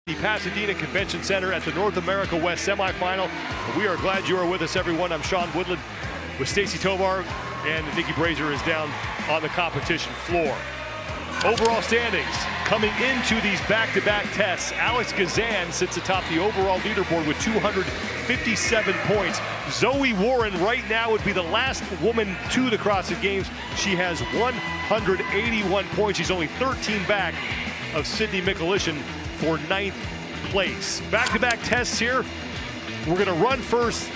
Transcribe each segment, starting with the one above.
The Pasadena Convention Center at the North America West semifinal. We are glad you are with us, everyone. I'm Sean Woodland with Stacy Tovar, and Nikki Brazier is down on the competition floor. Overall standings coming into these back-to-back tests. Alex Gazan sits atop the overall leaderboard with 257 points. Zoe Warren right now would be the last woman to the CrossFit Games. She has 181 points. She's only 13 back of Sydney Mikulishin for 9th place. Back-to-back tests here. We're going to run first,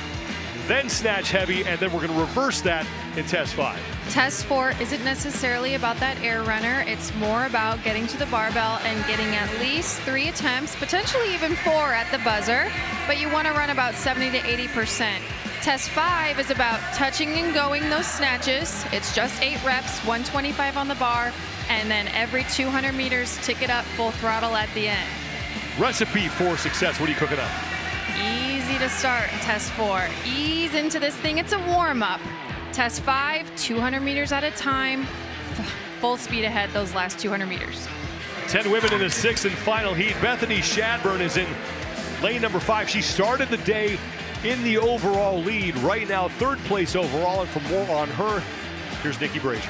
then snatch heavy, and then we're going to reverse that in test 5. Test 4 isn't necessarily about that air runner. It's more about getting to the barbell and getting at least 3 attempts, potentially even 4 at the buzzer, but you want to run about 70 to 80%. Test 5 is about touching and going those snatches. It's just 8 reps, 125 on the bar, and then every 200 meters, tick it up full throttle at the end. Recipe for success, what are you cooking up? Easy to start, test 4. Ease into this thing, it's a warm-up. Test 5, 200 meters at a time, full speed ahead those last 200 meters. 10 women in the 6th and final heat. Bethany Shadburn is in lane number 5. She started the day in the overall lead. Right now, 3rd place overall, and for more on her, here's Nikki Brazier.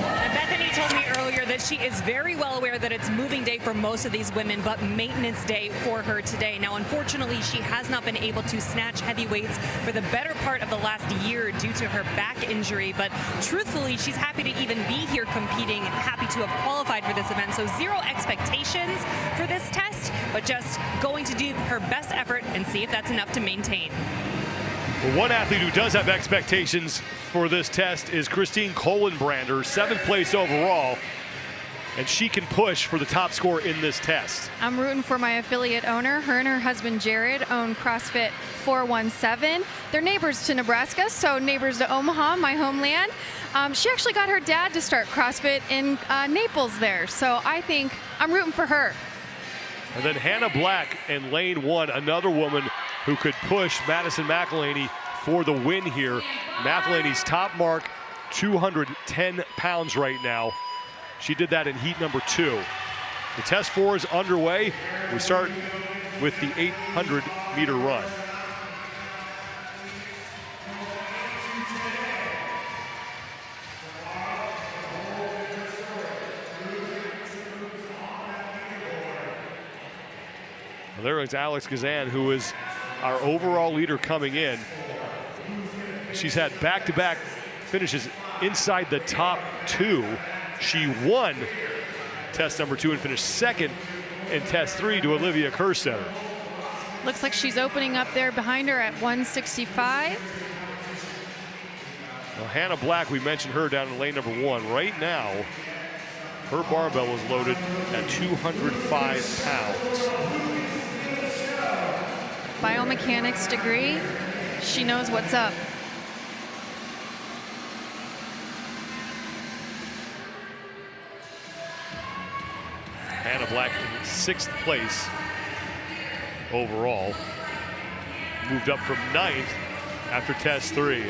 And Bethany told me earlier that she is very well aware that it's moving day for most of these women, but maintenance day for her today. Now, unfortunately, she has not been able to snatch heavy weights for the better part of the last year due to her back injury. But truthfully, she's happy to even be here competing, happy to have qualified for this event. So 0 expectations for this test, but just going to do her best effort and see if that's enough to maintain. Well, one athlete who does have expectations for this test is Christine Kohlenbrander, 7th place overall, and she can push for the top score in this test. I'm rooting for my affiliate owner. Her and her husband Jared own CrossFit 417. They're neighbors to Nebraska, so neighbors to Omaha, my homeland. She actually got her dad to start CrossFit in Naples there, so I think I'm rooting for her. And then Hannah Black in lane 1, another woman who could push Madison McElhaney for the win here. McElhaney's top mark, 210 pounds right now. She did that in heat number 2. The test 4 is underway. We start with the 800-meter run. Well, there is Alex Gazan, who is our overall leader coming in. She's had back-to-back finishes inside the top 2. She won test number 2 and finished 2nd in test 3 to Olivia Kerstetter. Looks like she's opening up there behind her at 165. Well, Hannah Black, we mentioned her down in lane number 1. Right now, her barbell is loaded at 205 pounds. Biomechanics degree, she knows what's up. Hannah Black in 6th place overall. Moved up from 9th after test 3.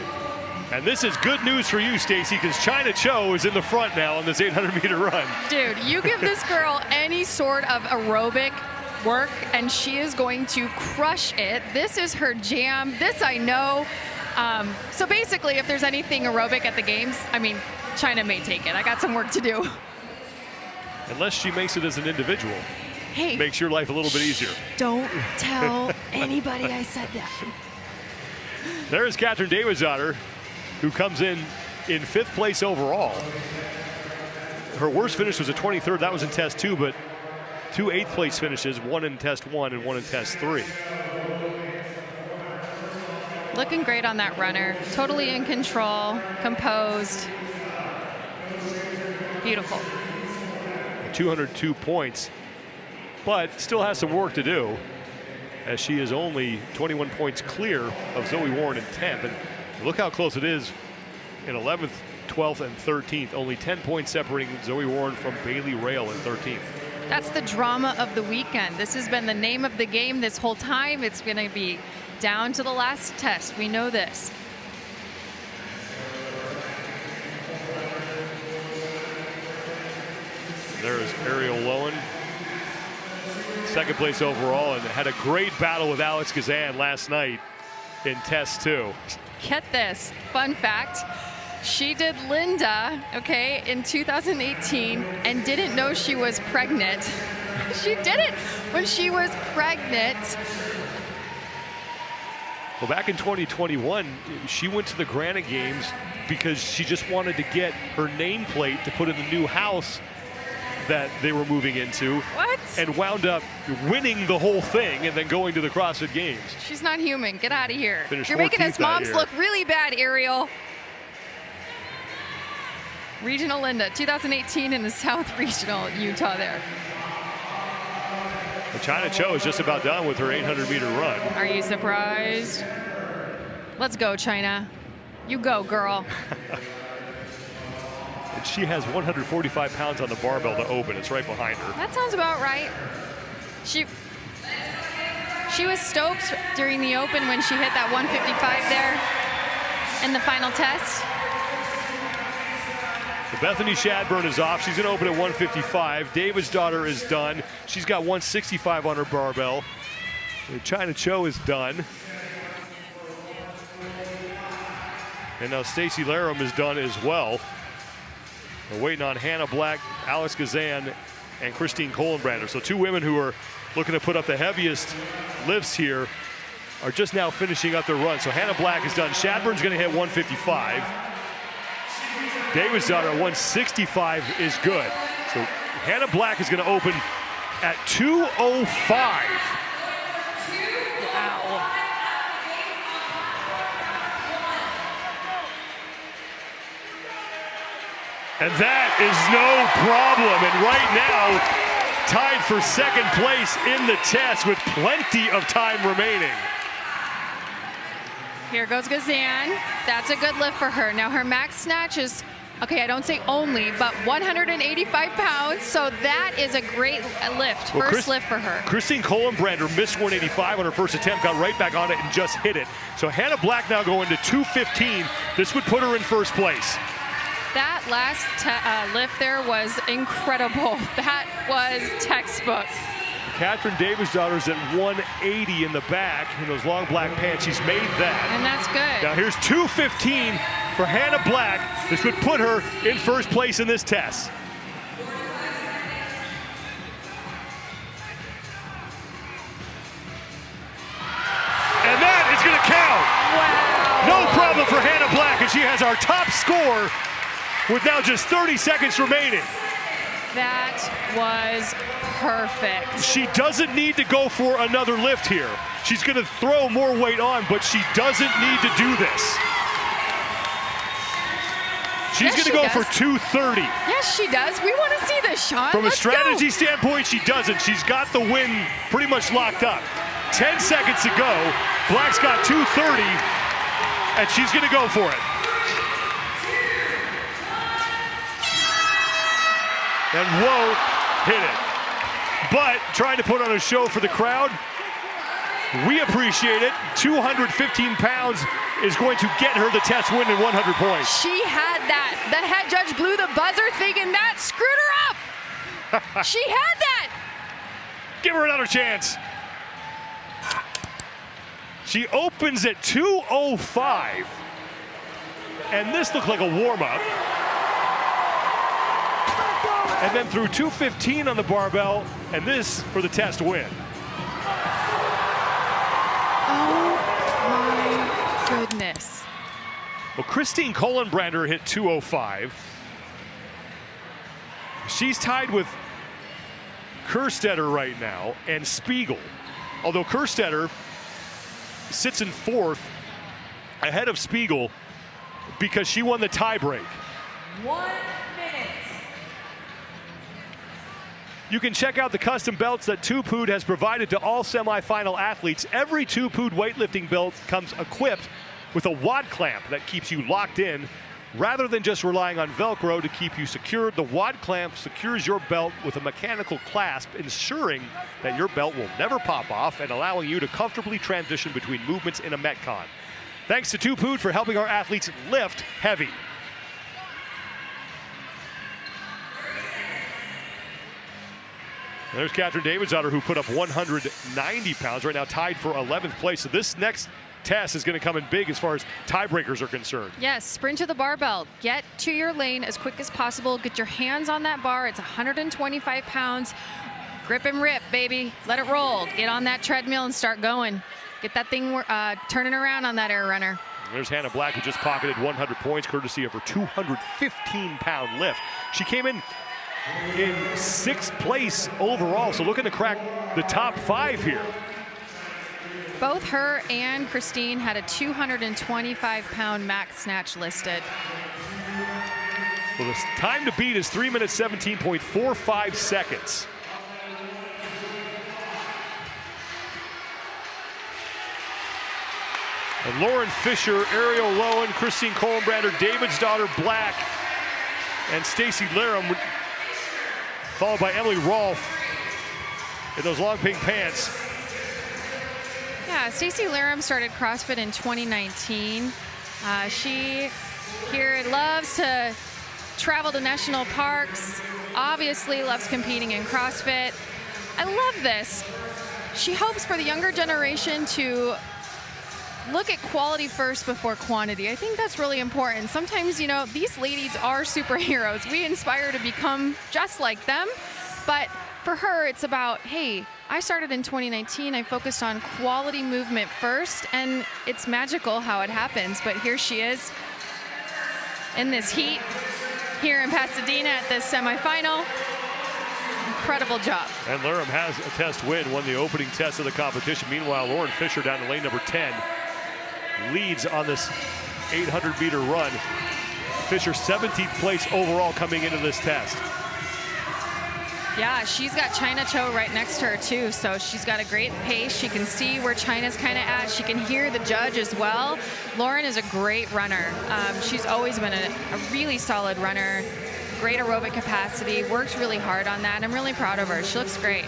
And this is good news for you, Stacy, because China Cho is in the front now on this 800-meter run. Dude, you give this girl any sort of aerobic work and she is going to crush it. This is her jam. This I know. So basically, if there's anything aerobic at the games, I mean, China may take it. I got some work to do. Unless she makes it as an individual. Hey. Makes your life a little bit easier. Don't tell anybody I said that. There's Catherine Davidsdottir, who comes in 5th place overall. Her worst finish was a 23rd. That was in test 2, but 2 8th place finishes, 1 in test 1 and 1 in test 3. Looking great on that runner. Totally in control, composed. Beautiful. 202 points, but still has some work to do, as she is only 21 points clear of Zoe Warren in 10th. And look how close it is in 11th, 12th, and 13th. Only 10 points separating Zoe Warren from Bailey Rail in 13th. That's the drama of the weekend. This has been the name of the game this whole time. It's going to be down to the last test. We know this. There's Ariel Lowen second place overall, and had a great battle with Alex Kazan last night in test 2. Get this, fun fact. She did Linda, okay, in 2018 and didn't know she was pregnant. She did it when she was pregnant. Well, back in 2021, she went to the Granite Games because she just wanted to get her nameplate to put in the new house that they were moving into. What? And wound up winning the whole thing and then going to the CrossFit Games. She's not human. Get out of here. Finished You're making 14th us that moms year. look really bad, Ariel. Regional Linda, 2018 in the South Regional, Utah there. Well, China Cho is just about done with her 800-meter run. Are you surprised? Let's go, China. You go, girl. And she has 145 pounds on the barbell to open. It's right behind her. That sounds about right. She was stoked during the open when she hit that 155 there in the final test. Bethany Shadburn is off. She's going to open at 155. David's daughter is done. She's got 165 on her barbell. China Cho is done. And now Stacy Larum is done as well. We're waiting on Hannah Black, Alex Kazan, and Christine Kohlenbrander. So 2 women who are looking to put up the heaviest lifts here are just now finishing up their run. So Hannah Black is done. Shadburn's going to hit 155. David's daughter at 165 is good. So Hannah Black is going to open at 205. Wow. And that is no problem. And right now, tied for second place in the test with plenty of time remaining. Here goes Kazan. That's a good lift for her. Now her max snatch is, okay, I don't say only, but 185 pounds. So that is a great lift, Well, first lift for her. Christine Kohlenbrander missed 185 on her first attempt, got right back on it and just hit it. So Hannah Black now going to 215. This would put her in first place. That last lift there was incredible. That was textbook. Katrin Davis' daughter's at 180 in the back in those long black pants. She's made that. And that's good. Now here's 215 for Hannah Black. This would put her in first place in this test. And that is going to count. Wow. No problem for Hannah Black, and she has our top score with now just 30 seconds remaining. That was perfect. She doesn't need to go for another lift here. She's going to throw more weight on, but she doesn't need to do this. She's going to go for 230. Yes, she does. We want to see this, Sean. From a Let's strategy go. standpoint, she doesn't. She's got the win pretty much locked up. 10 seconds to go. Black's got 230, and she's going to go for it. And won't hit it. But trying to put on a show for the crowd, we appreciate it. 215 pounds is going to get her the test win in 100 points. She had that. The head judge blew the buzzer thinking that screwed her up. She had that. Give her another chance. She opens at 205. And this looked like a warm-up. And then through 215 on the barbell, and this for the test win. Oh my goodness. Well, Christine Kohlenbrander hit 205. She's tied with Kerstetter right now and Spiegel. Although Kerstetter sits in fourth ahead of Spiegel because she won the tiebreak. 1 minute. You can check out the custom belts that Tupood has provided to all semifinal athletes. Every Tupood weightlifting belt comes equipped with a wad clamp that keeps you locked in. Rather than just relying on Velcro to keep you secured, the wad clamp secures your belt with a mechanical clasp, ensuring that your belt will never pop off and allowing you to comfortably transition between movements in a Metcon. Thanks to Tupood for helping our athletes lift heavy. There's Catherine Davidsdottir, who put up 190 pounds, right now tied for 11th place. So this next test is going to come in big as far as tiebreakers are concerned. Yes, sprint to the barbell. Get to your lane as quick as possible. Get your hands on that bar. It's 125 pounds. Grip and rip, baby. Let it roll. Get on that treadmill and start going. Get that thing turning around on that air runner. There's Hannah Black, who just pocketed 100 points courtesy of her 215-pound lift. She came in 6th place overall, so looking to crack the top 5 here. Both her and Christine had a 225-pound max snatch listed. Well, the time to beat is 3 minutes 17.45 seconds. And Lauren Fisher, Ariel Lowen, Christine Kohlenbrander, Davidsdottir, Black, and Stacy Larum, followed by Emily Rolfe in those long pink pants. Yeah, Stacy Larum started CrossFit in 2019. She here loves to travel to national parks, obviously loves competing in CrossFit. I love this. She hopes for the younger generation to look at quality first before quantity. I think that's really important. Sometimes, you know, these ladies are superheroes. We inspire to become just like them. But for her, it's about, hey, I started in 2019. I focused on quality movement first, and it's magical how it happens. But here she is in this heat here in Pasadena at this semifinal. Incredible job. And Larum has a test win, won the opening test of the competition. Meanwhile, Lauren Fisher down to lane number 10 leads on this 800-meter run. Fisher 17th place overall coming into this test. Yeah, she's got China Cho right next to her too, so she's got a great pace. She can see where China's kind of at. She can hear the judge as well. Lauren is a great runner. She's always been a really solid runner, great aerobic capacity, works really hard on that. I'm really proud of her. She looks great.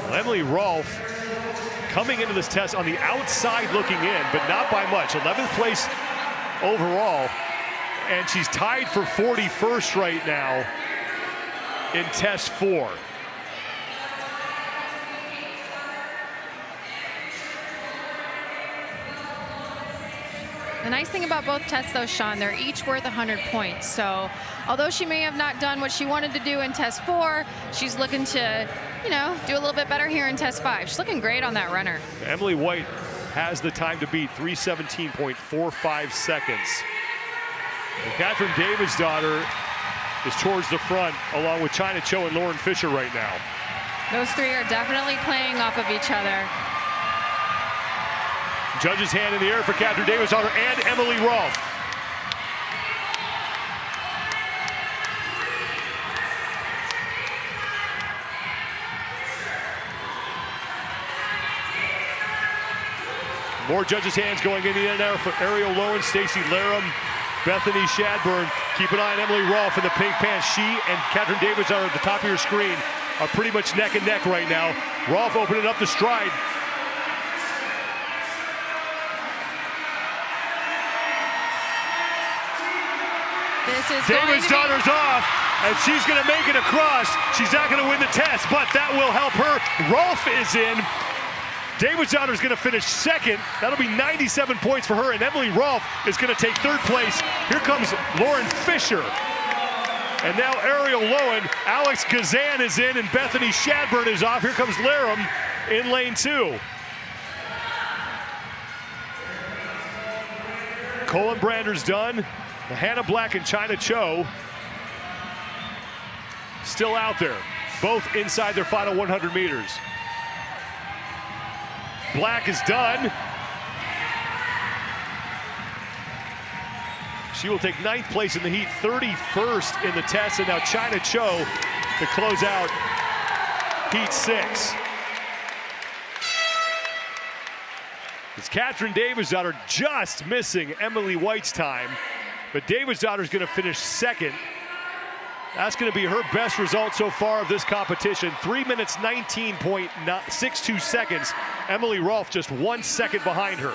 Well, Emily Rolfe coming into this test on the outside looking in, but not by much. 11th place overall. And she's tied for 41st right now in test 4. The nice thing about both tests, though, Sean, they're each worth 100 points. So although she may have not done what she wanted to do in test 4, she's looking to, you know, do a little bit better here in test 5. She's looking great on that runner. Emily White has the time to beat, 3:17.45 seconds. And Catherine Davidsdottir is towards the front, along with China Cho and Lauren Fisher right now. Those three are definitely playing off of each other. Judge's hand in the air for Catherine Davidsdottir and Emily Rolfe. More judges' hands going in the air for Ariel Lowen, Stacy Larum, Bethany Shadburn. Keep an eye on Emily Rolfe in the pink pants. She and Catherine Davidsdottir at the top of your screen are pretty much neck and neck right now. Rolfe opening up the stride. Davidsdottir's off, and she's going to make it across. She's not going to win the test, but that will help her. Rolfe is in. Davidsdottir's going to finish second. That'll be 97 points for her, and Emily Rolfe is going to take 3rd place. Here comes Lauren Fisher. And now Ariel Lowen. Alex Gazan is in, and Bethany Shadburn is off. Here comes Larum in lane 2. Kohlenbrander's done. Hannah Black and China Cho still out there, both inside their final 100 meters. Black is done. She will take 9th place in the heat, 31st in the test, and now China Cho to close out heat 6. It's Catherine Davidsdottir just missing Emily White's time, but Davidsdottir's going to finish second. That's going to be her best result so far of this competition. 3 minutes, 19.62 seconds. Emily Rolfe just 1 second behind her.